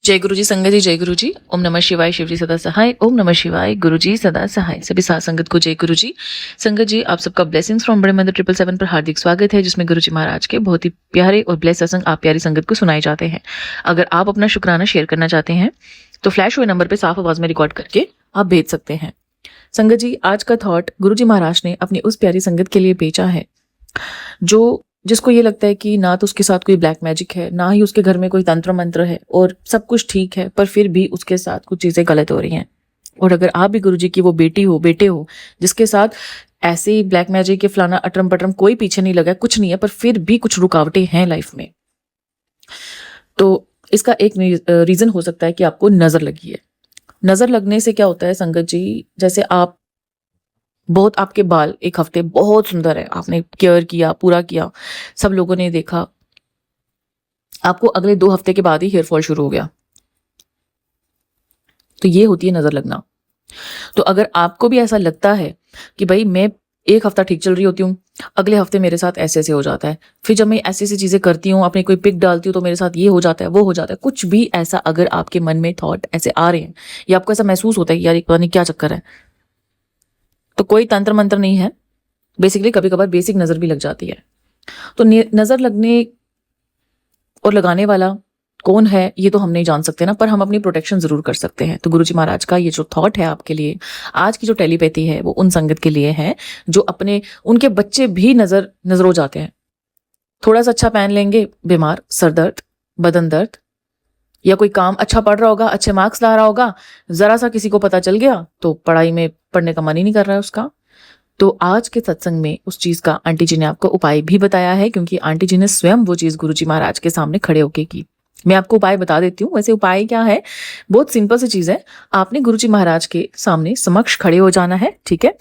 जय गुरु जी संगत जी, जय गुरु जी। ओम नमः शिवाय, शिव जी सदा सहाय। ओम नमः शिवाय, गुरु जी सदा सहाय। सभी साथ संगत को जय गुरु जी। संगत जी, आप सबका ब्लेसिंग्स फ्रॉम बड़े मंदिर 777 पर हार्दिक स्वागत है, जिसमें गुरु जी महाराज के बहुत ही प्यारे और ब्लेस सत्संग आप प्यारी संगत को सुनाए जाते हैं। अगर आप अपना शुक्राना शेयर करना चाहते हैं तो फ्लैश हुए नंबर पर साफ आवाज में रिकॉर्ड करके आप भेज सकते हैं। संगत जी, आज का थॉट गुरु जी महाराज ने अपनी उस प्यारी संगत के लिए भेजा है जो जिसको ये लगता है कि ना तो उसके साथ कोई ब्लैक मैजिक है, ना ही उसके घर में कोई तंत्र मंत्र है और सब कुछ ठीक है, पर फिर भी उसके साथ कुछ चीजें गलत हो रही हैं। और अगर आप भी गुरुजी की वो बेटी हो, बेटे हो, जिसके साथ ऐसे ही ब्लैक मैजिक के फलाना अटरम पटरम कोई पीछे नहीं लगा, कुछ नहीं है, पर फिर भी कुछ रुकावटें हैं लाइफ में, तो इसका एक रीजन हो सकता है कि आपको नजर लगी है। नजर लगने से क्या होता है संगत जी, जैसे आप बहुत आपके बाल एक हफ्ते बहुत सुंदर है, आपने केयर किया, पूरा किया, सब लोगों ने देखा, आपको अगले 2 हफ्ते के बाद ही हेयर फॉल शुरू हो गया, तो ये होती है नजर लगना। तो अगर आपको भी ऐसा लगता है कि भाई मैं एक हफ्ता ठीक चल रही होती हूँ, अगले हफ्ते मेरे साथ ऐसे ऐसे हो जाता है, फिर जब मैं ऐसी ऐसी चीजें करती हूँ, अपनी कोई पिक डालती हूँ तो मेरे साथ ये हो जाता है, वो हो जाता है, कुछ भी ऐसा अगर आपके मन में थॉट ऐसे आ रहे हैं या आपको ऐसा महसूस होता है कि यार पता नहीं क्या चक्कर है, तो कोई तंत्र मंत्र नहीं है। बेसिकली कभी कभार बेसिक नजर भी लग जाती है। तो नजर लगने और लगाने वाला कौन है ये तो हम नहीं जान सकते ना, पर हम अपनी प्रोटेक्शन जरूर कर सकते हैं। तो गुरुजी महाराज का ये जो थॉट है आपके लिए, आज की जो टेलीपैथी है वो उन संगत के लिए है जो उनके बच्चे भी नजर हो जाते हैं। थोड़ा सा अच्छा पहन लेंगे, बीमार, सर दर्द, बदन दर्द, या कोई काम अच्छा पढ़ रहा होगा, अच्छे मार्क्स ला रहा होगा, जरा सा किसी को पता चल गया तो पढ़ाई में पढ़ने का मन ही नहीं कर रहा है उसका। तो आज के सत्संग में उस चीज का आंटी जी ने आपको उपाय भी बताया है, क्योंकि आंटी जी ने स्वयं वो चीज गुरुजी महाराज के सामने खड़े होके की। मैं आपको उपाय बता देती हूँ। वैसे उपाय क्या है, बहुत सिंपल सी चीज है। आपने गुरुजी महाराज के सामने समक्ष खड़े हो जाना है, ठीक है,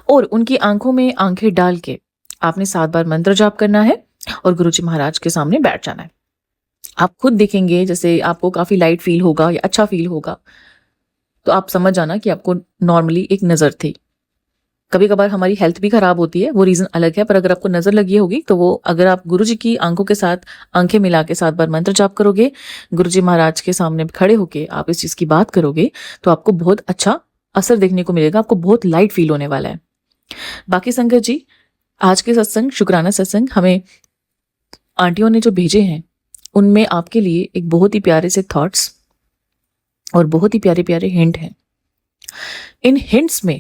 और उनकी आंखों में आंखें डाल के आपने 7 बार मंत्र जाप करना है और गुरुजी महाराज के सामने बैठ जाना है। आप खुद देखेंगे जैसे आपको काफी लाइट फील होगा या अच्छा फील होगा, तो आप समझ जाना कि आपको नॉर्मली एक नजर थी। कभी कभार हमारी हेल्थ भी खराब होती है, वो रीजन अलग है, पर अगर आपको नजर लगी होगी तो वो, अगर आप गुरुजी की आंखों के साथ आंखें मिला के 7 बार मंत्र जाप करोगे, गुरुजी महाराज के सामने खड़े होके आप इस चीज की बात करोगे, तो आपको बहुत अच्छा असर देखने को मिलेगा, आपको बहुत लाइट फील होने वाला है। बाकी संगत जी, आज के सत्संग, शुक्राना सत्संग हमें आंटियों ने जो भेजे हैं उनमें आपके लिए एक बहुत ही प्यारे से थॉट्स और बहुत ही प्यारे प्यारे हिंट हैं। इन हिंट्स में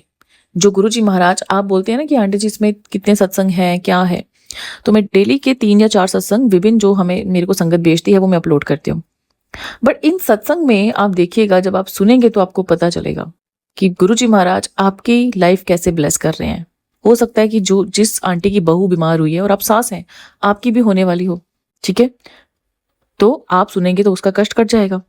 जो गुरुजी महाराज, आप बोलते हैं ना कि आंटी जी इसमें कितने सत्संग हैं, क्या है, तो मैं डेली के 3 या 4 सत्संग विभिन्न जो मेरे को संगत भेजती है वो मैं अपलोड करती हूँ। बट इन सत्संग में आप देखिएगा, जब आप सुनेंगे तो आपको पता चलेगा कि गुरुजी महाराज आपकी लाइफ कैसे ब्लेस कर रहे हैं। हो सकता है कि जिस आंटी की बहू बीमार हुई है और आप सास हैं, आपकी भी होने वाली हो, ठीक है, तो आप सुनेंगे तो उसका कष्ट कट जाएगा।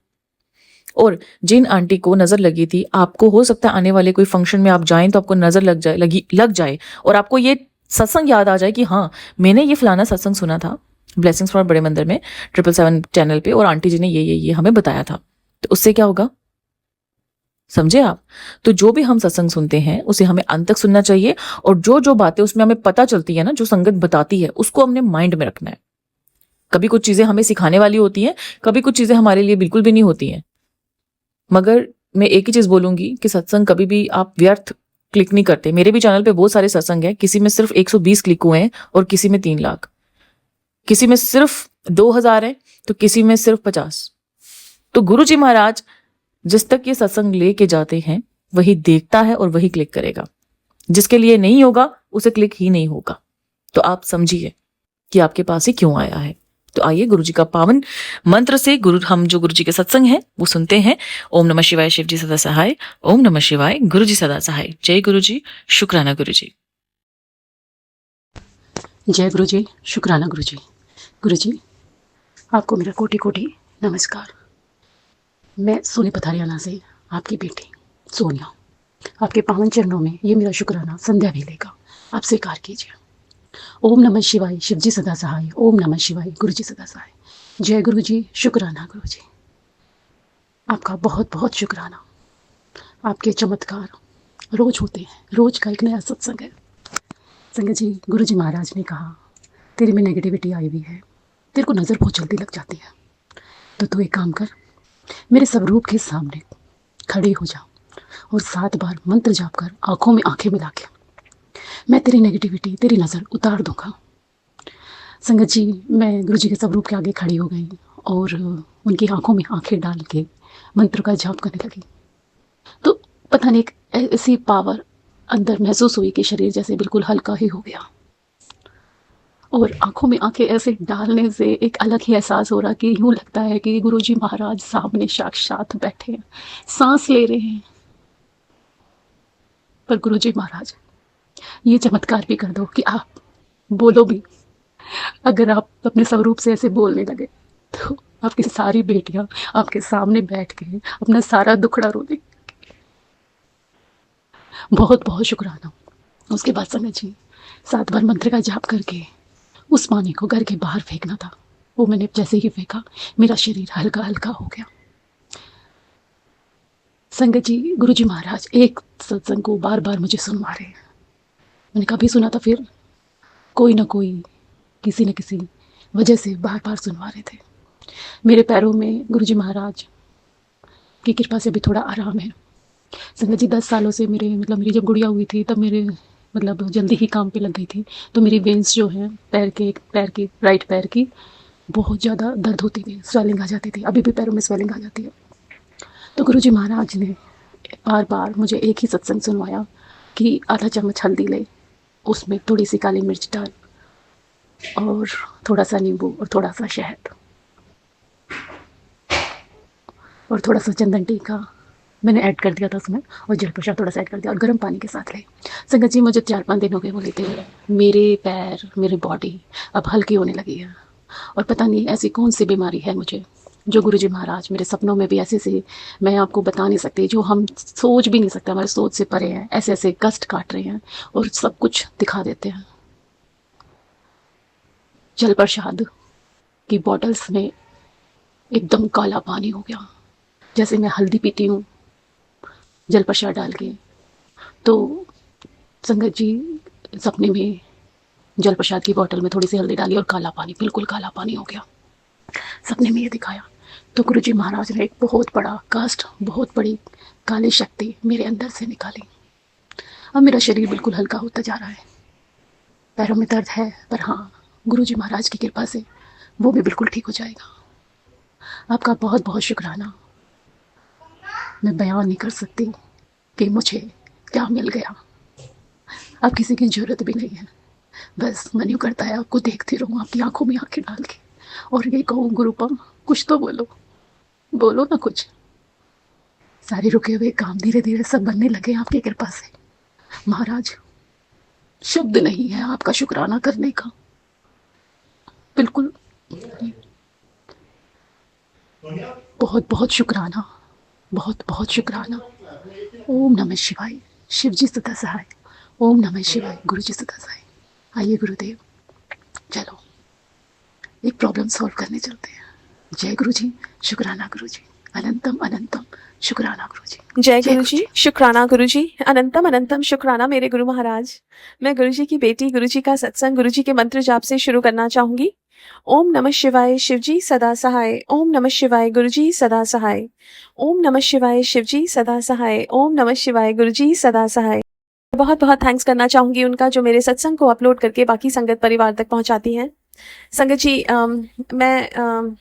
और जिन आंटी को नजर लगी थी, आपको हो सकता है आने वाले कोई फंक्शन में आप जाएं तो आपको नजर लग जाए और आपको ये सत्संग याद आ जाए कि हाँ, मैंने ये फलाना सत्संग सुना था ब्लेसिंग्स फ्रॉम बड़े मंदिर में 777 चैनल पे, और आंटी जी ने ये हमें बताया था। तो उससे क्या होगा, समझे आप? तो जो भी हम सत्संग सुनते हैं उसे हमें अंत तक सुनना चाहिए, और जो जो बातें उसमें हमें पता चलती है ना, जो संगत बताती है, उसको हमने माइंड में रखना है। कभी कुछ चीजें हमें सिखाने वाली होती हैं, कभी कुछ चीजें हमारे लिए बिल्कुल भी नहीं होती हैं। मगर मैं एक ही चीज बोलूंगी कि सत्संग कभी भी आप व्यर्थ क्लिक नहीं करते। मेरे भी चैनल पे बहुत सारे सत्संग हैं, किसी में सिर्फ 120 क्लिक हुए हैं और किसी में 3 लाख, किसी में सिर्फ 2000 है तो किसी में सिर्फ 50। तो गुरुजी महाराज जिस तक ये सत्संग लेके जाते हैं वही देखता है और वही क्लिक करेगा। जिसके लिए नहीं होगा उसे क्लिक ही नहीं होगा। तो आप समझिए कि आपके पास ही क्यों आया है। तो आइए गुरुजी का पावन मंत्र से हम जो गुरुजी के सत्संग हैं वो सुनते हैं। ओम नमः शिवाय, शिव जी सदा सहाय। ओम नमः शिवाय, गुरुजी सदा सहाय। जय गुरुजी, शुक्राना गुरुजी। जय गुरुजी, शुक्राना गुरुजी। गुरुजी, आपको मेरा कोटि कोटि नमस्कार। मैं सोनी पथारियाना से आपकी बेटी सोनिया, आपके पावन चरणों में ये मेरा शुक्राना संध्या भी लेगा, आप स्वीकार कीजिए। ओम नमः शिवाय, शिव जी सदा सहाय। ओम नमः शिवाय, गुरु जी सदा सहाय। जय गुरु जी, शुक्राना गुरु जी। आपका बहुत बहुत शुक्राना। आपके चमत्कार रोज होते हैं, रोज का एक नया सत्संग है। संगत जी, गुरु जी महाराज ने कहा तेरे में नेगेटिविटी आई हुई है, तेरे को नज़र बहुत जल्दी लग जाती है, तो तू एक काम कर, मेरे स्वरूप के सामने खड़े हो जा और 7 बार मंत्र जाप कर आंखों में आंखें मिला के मैं तेरी नेगेटिविटी, तेरी नज़र उतार दूंगा। संगत जी, मैं गुरु जी के स्वरूप के आगे खड़ी हो गई और उनकी आंखों में आंखें डाल के मंत्र का जाप करने लगी। तो पता नहीं, एक ऐसी पावर अंदर महसूस हुई कि शरीर जैसे बिल्कुल हल्का ही हो गया, और आंखों में आंखें ऐसे डालने से एक अलग ही एहसास हो रहा कि यूँ लगता है कि गुरुजी महाराज सामने साक्षात बैठे हैं, सांस ले रहे हैं। पर गुरुजी महाराज, ये चमत्कार भी कर दो कि आप बोलो भी। अगर आप अपने स्वरूप से ऐसे बोलने लगे तो आपकी सारी बेटियां आपके सामने बैठ के अपना सारा दुखड़ा रो देंगी। बहुत बहुत शुक्राना। उसके बाद संगत जी, 7 बार मंत्र का जाप करके उस पानी को घर के बाहर फेंकना था। वो मैंने जैसे ही फेंका, मेरा शरीर हल्का हल्का हो गया। संगत जी, गुरुजी महाराज एक सत्संग को बार बार मुझे सुनवा रहे हैं। मैंने कभी सुना था, फिर कोई ना कोई किसी न किसी वजह से बार बार सुनवा रहे थे। मेरे पैरों में गुरुजी महाराज की कृपा से भी थोड़ा आराम है। संगत जी, 10 सालों से मेरी जब गुड़िया हुई थी तब मेरे जल्दी ही काम पे लग गई थी, तो मेरी वेन्स जो हैं पैर की राइट पैर की बहुत ज़्यादा दर्द होती थी, स्वेलिंग आ जाती थी। अभी भी पैरों में स्वेलिंग आ जाती है। तो गुरुजी महाराज ने बार बार मुझे एक ही सत्संग सुनवाया कि आधा चम्मच हल्दी ले, उसमें थोड़ी सी काली मिर्च डाल और थोड़ा सा नींबू और थोड़ा सा शहद और थोड़ा सा चंदन टीका मैंने ऐड कर दिया था उसमें, और जल प्रसाद थोड़ा सा ऐड कर दिया और गर्म पानी के साथ ले। संगत जी, मुझे 4-5 दिन हो गए वो लेते हुए। मेरे पैर, मेरी बॉडी अब हल्की होने लगी है, और पता नहीं ऐसी कौन सी बीमारी है मुझे जो गुरुजी महाराज मेरे सपनों में भी ऐसे मैं आपको बता नहीं सकती, जो हम सोच भी नहीं सकते, हमारे सोच से परे हैं। ऐसे ऐसे कष्ट काट रहे हैं और सब कुछ दिखा देते हैं। जल प्रसाद की बॉटल्स में एकदम काला पानी हो गया। जैसे मैं हल्दी पीती हूँ जल प्रसाद डाल के, तो संगत जी सपने में जल प्रसाद की बोतल में थोड़ी सी हल्दी डाली और काला पानी, बिल्कुल काला पानी हो गया। सपने में ये दिखाया। तो गुरुजी महाराज ने एक बहुत बड़ा कास्ट, बहुत बड़ी काली शक्ति मेरे अंदर से निकाली। अब मेरा शरीर बिल्कुल हल्का होता जा रहा है। पैरों में दर्द है, पर हाँ, गुरुजी महाराज की कृपा से वो भी बिल्कुल ठीक हो जाएगा। आपका बहुत बहुत शुक्राना। मैं बयान नहीं कर सकती कि मुझे क्या मिल गया। अब किसी की जरूरत भी नहीं है, बस मन यूँ करता है आपको देखती रहूँ, आपकी आंखों में आंखें डाल के, और ये कहूँ, गुरुपम कुछ तो बोलो, बोलो ना कुछ। सारे रुके हुए काम धीरे धीरे सब बनने लगे आपकी कृपा से। महाराज, शब्द नहीं है आपका शुक्राना करने का, बिल्कुल। बहुत बहुत शुक्राना, बहुत बहुत शुक्राना। ओम नमः शिवाय। शिव जी सदा सहाय। ओम नमः शिवाय। गुरु जी सदा सहाय। आइए गुरुदेव, चलो एक प्रॉब्लम सॉल्व करने चलते हैं। जय गुरु जी, शुक्राना गुरु जी, अनंतम अनंतम शुक्राना गुरु जी। जय गुरु जी, शुक्राना गुरु जी, अनंतम अनंतम शुक्राना मेरे गुरु महाराज। मैं गुरु जी की बेटी, गुरु जी का सत्संग गुरु जी के मंत्र जाप से शुरू करना चाहूंगी। ओम नमः शिवाय, शिव जी सदा सहाय। ओम नमः शिवाय, गुरु जी सदा सहाय। ओम नमः शिवाय, शिव जी सदा सहाय। ओम नमः शिवाय, गुरु जी सदा सहाय। बहुत बहुत थैंक्स करना चाहूंगी उनका, जो मेरे सत्संग को अपलोड करके बाकी संगत परिवार तक पहुंचाती हैं। संगत जी, मैं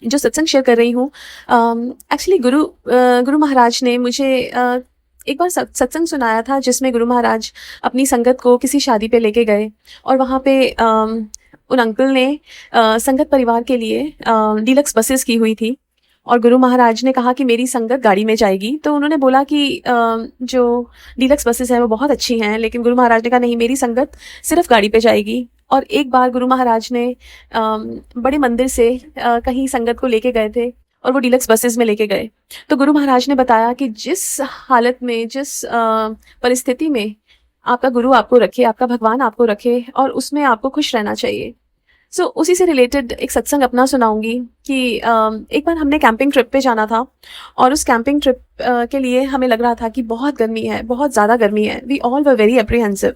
जो सत्संग शेयर कर रही हूँ, एक्चुअली गुरु महाराज ने मुझे एक बार सत्संग सुनाया था, जिसमें गुरु महाराज अपनी संगत को किसी शादी पे लेके गए, और वहाँ पे उन अंकल ने संगत परिवार के लिए डीलक्स बसेस की हुई थी, और गुरु महाराज ने कहा कि मेरी संगत गाड़ी में जाएगी। तो उन्होंने बोला कि जो डीलक्स बसेस हैं वो बहुत अच्छी हैं, लेकिन गुरु महाराज ने कहा नहीं, मेरी संगत सिर्फ गाड़ी पे जाएगी। और एक बार गुरु महाराज ने बड़े मंदिर से कहीं संगत को लेके गए थे, और वो डीलक्स बसेस में लेके गए। तो गुरु महाराज ने बताया कि जिस हालत में, जिस परिस्थिति में आपका गुरु आपको रखे, आपका भगवान आपको रखे, और उसमें आपको खुश रहना चाहिए। सो उसी से रिलेटेड एक सत्संग अपना सुनाऊंगी कि एक बार हमने कैंपिंग ट्रिप पे जाना था, और उस कैंपिंग ट्रिप के लिए हमें लग रहा था कि बहुत गर्मी है, बहुत ज़्यादा गर्मी है। We all were very apprehensive.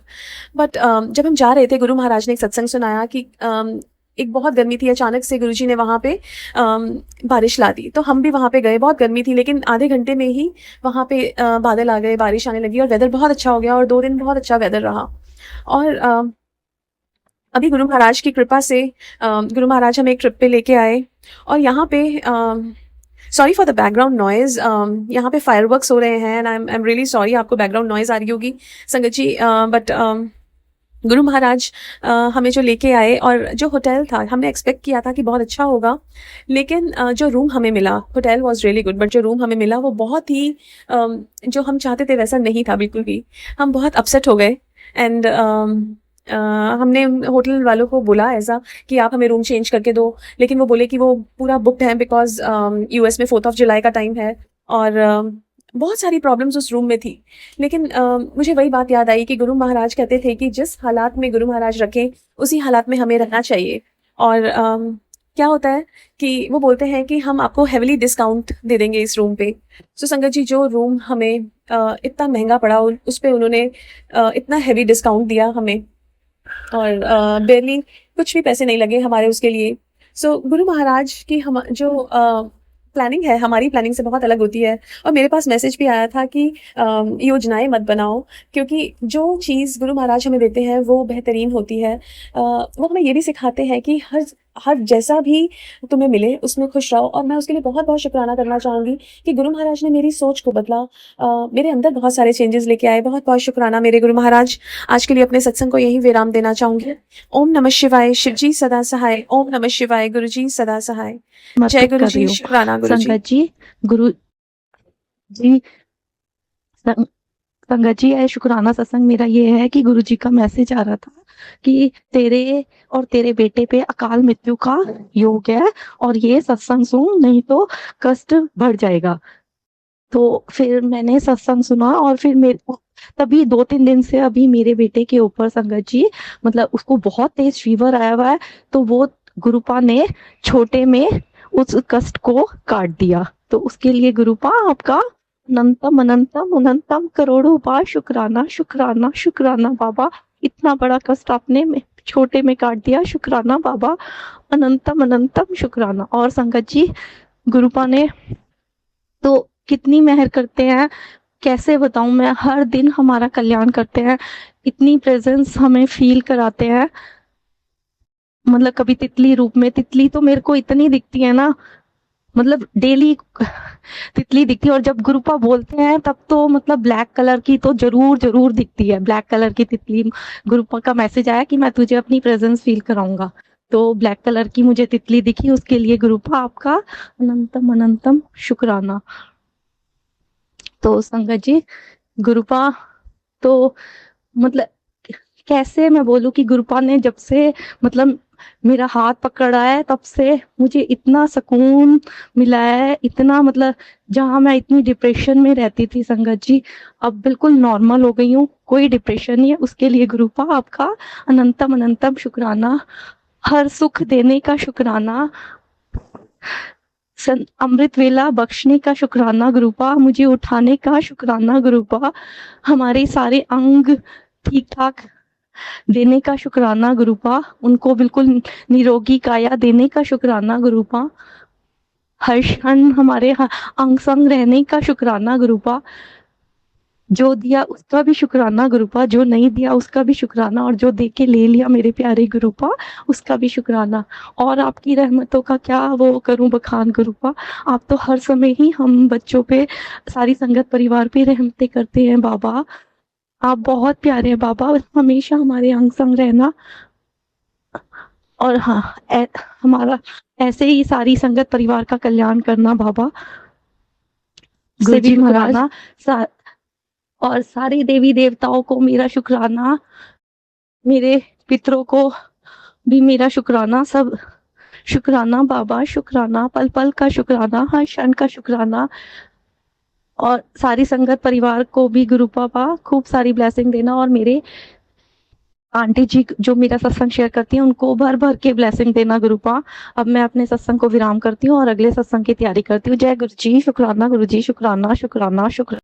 But जब हम जा रहे थे, गुरु महाराज ने एक सत्संग सुनाया कि एक बहुत गर्मी थी, अचानक से गुरुजी ने वहाँ पे बारिश ला दी। तो हम भी वहाँ पे गए, बहुत गर्मी थी, लेकिन आधे घंटे में ही वहाँ पे बादल आ गए, बारिश आने लगी और वेदर बहुत अच्छा हो गया और 2 दिन बहुत अच्छा वेदर रहा। और अभी गुरु महाराज की कृपा से गुरु महाराज हमें एक ट्रिप पे लेके आए और यहाँ पे sorry for the background noise, यहाँ पे फायरवर्क्स हो रहे हैं and I am really sorry, आपको बैकग्राउंड नॉइज आ रही होगी संगत जी, बट गुरु महाराज हमें जो लेके आए और जो होटल था, हमने एक्सपेक्ट किया था कि बहुत अच्छा होगा, लेकिन जो रूम हमें मिला, hotel was really good, but जो रूम हमें मिला वो बहुत ही जो हम चाहते थे वैसा नहीं था बिल्कुल भी। हम बहुत अपसेट हो गए एंड हमने होटल वालों को बोला ऐसा कि आप हमें रूम चेंज करके दो, लेकिन वो बोले कि वो पूरा बुकड है बिकॉज यूएस में 4 जुलाई का टाइम है और बहुत सारी प्रॉब्लम्स उस रूम में थी। लेकिन मुझे वही बात याद आई कि गुरु महाराज कहते थे कि जिस हालात में गुरु महाराज रखें उसी हालात में हमें रहना चाहिए। और क्या होता है कि वो बोलते हैं कि हम आपको हेविली डिस्काउंट दे देंगे इस रूम पे। सो संगत जी, जो रूम हमें इतना महंगा पड़ा उस पर उन्होंने इतना हेवी डिस्काउंट दिया हमें और बेरली कुछ भी पैसे नहीं लगे हमारे उसके लिए। सो गुरु महाराज की हम जो प्लानिंग है हमारी प्लानिंग से बहुत अलग होती है। और मेरे पास मैसेज भी आया था कि योजनाएं मत बनाओ, क्योंकि जो चीज़ गुरु महाराज हमें देते हैं वो बेहतरीन होती है। वो हमें ये भी सिखाते हैं कि हर जैसा भी तुम्हें मिले उसमें खुश रहो। और मैं उसके लिए बहुत बहुत शुक्राना करना चाहूँगी कि गुरु महाराज ने मेरी सोच को बदला, मेरे अंदर बहुत सारे चेंजेस लेके आए। बहुत बहुत शुक्राना मेरे गुरु महाराज। आज के लिए अपने सत्संग को यही विराम देना चाहूँगी। ओम नमः शिवाय, शिव जी सदा सहाय। ओम नमः शिवाय, गुरु जी सदा सहाय। जय गुरु जी, शुक्राना गुरु जी। संगत जी, गुरु जी, संगत जी, शुक्राना सत्संग मेरा ये है कि गुरु जी का मैसेज आ रहा था कि तेरे और तेरे बेटे पे अकाल मृत्यु का योग है और ये सत्संग सुन, नहीं तो कष्ट बढ़ जाएगा। तो फिर मैंने सत्संग सुना और फिर मेरे तभी 2-3 दिन से अभी मेरे बेटे के ऊपर संगत जी, मतलब उसको बहुत तेज फीवर आया हुआ है। तो वो गुरुपा ने छोटे में उस कष्ट को काट दिया। तो उसके लिए गुरुपा आपका अनंतम अनंतम अनंतम करोड़ों बार शुक्राना शुक्राना शुक्राना बाबा। इतना बड़ा कष्ट आपने छोटे में काट दिया, शुक्राना बाबा, अनंतम अनंतम शुक्राना। और संगत जी, गुरुपा ने तो कितनी मेहर करते हैं, कैसे बताऊं मैं। हर दिन हमारा कल्याण करते हैं, इतनी प्रेजेंस हमें फील कराते हैं। मतलब कभी तितली रूप में, तितली तो मेरे को इतनी दिखती है ना, मतलब डेली तितली दिखती है। और जब गुरुपा बोलते हैं तब तो मतलब ब्लैक कलर की तो जरूर दिखती है, ब्लैक कलर की तितली। गुरुपा का मैसेज आया कि मैं तुझे अपनी प्रेजेंस फील कराऊंगा, तो ब्लैक कलर की मुझे तितली दिखी। उसके लिए गुरुपा आपका अनंतम अनंतम शुक्राना। तो संगत जी, गुरुपा तो मतलब कैसे मैं बोलूं कि गुरुपा ने जब से मतलब मेरा हाथ पकड़ा है तब से मुझे इतना सुकून मिला है, इतना मतलब जहाँ मैं इतनी डिप्रेशन में रहती थी संगत जी, अब बिल्कुल नॉर्मल हो गई हूँ, कोई डिप्रेशन नहीं है। उसके लिए गुरुपा आपका अनंतम अनंतम शुक्राना, हर सुख देने का शुक्राना, अमृत वेला बख्शने का शुक्राना गुरुपा, मुझे उठाने का शुक्राना गुरुपा, हमारे सारे अंग ठीक ठाक देने का शुक्राना गुरुपा, उनको बिल्कुल निरोगी काया देने का शुक्राना गुरुपा, हर क्षण हमारे अंग संग रहने का शुक्राना गुरुपा, जो दिया उसका भी शुक्राना गुरुपा, जो नहीं दिया उसका भी शुक्राना, और जो दे के ले लिया मेरे प्यारे गुरुपा उसका भी शुक्राना। और आपकी रहमतों का क्या वो करूं बखान गुरुपा, आप तो हर समय ही हम बच्चों पे, सारी संगत परिवार पे रहमतें करते हैं बाबा। आप बहुत प्यारे हैं बाबा, हमेशा हमारे अंग संग रहना। और हाँ, हमारा ऐसे ही सारी संगत परिवार का कल्याण करना बाबा। गुरु जी महाराज और सारे देवी देवताओं को मेरा शुक्राना, मेरे पितरों को भी मेरा शुक्राना, सब शुक्राना बाबा, शुक्राना पल पल का शुक्राना, हर क्षण का शुक्राना। और सारी संगत परिवार को भी गुरु पापा खूब सारी ब्लेसिंग देना। और मेरे आंटी जी जो मेरा सत्संग शेयर करती हैं उनको भर भर के ब्लेसिंग देना गुरुपा। अब मैं अपने सत्संग को विराम करती हूँ और अगले सत्संग की तैयारी करती हूँ। जय गुरु जी, शुक्राना गुरु जी, शुक्राना शुक्राना शुक्राना।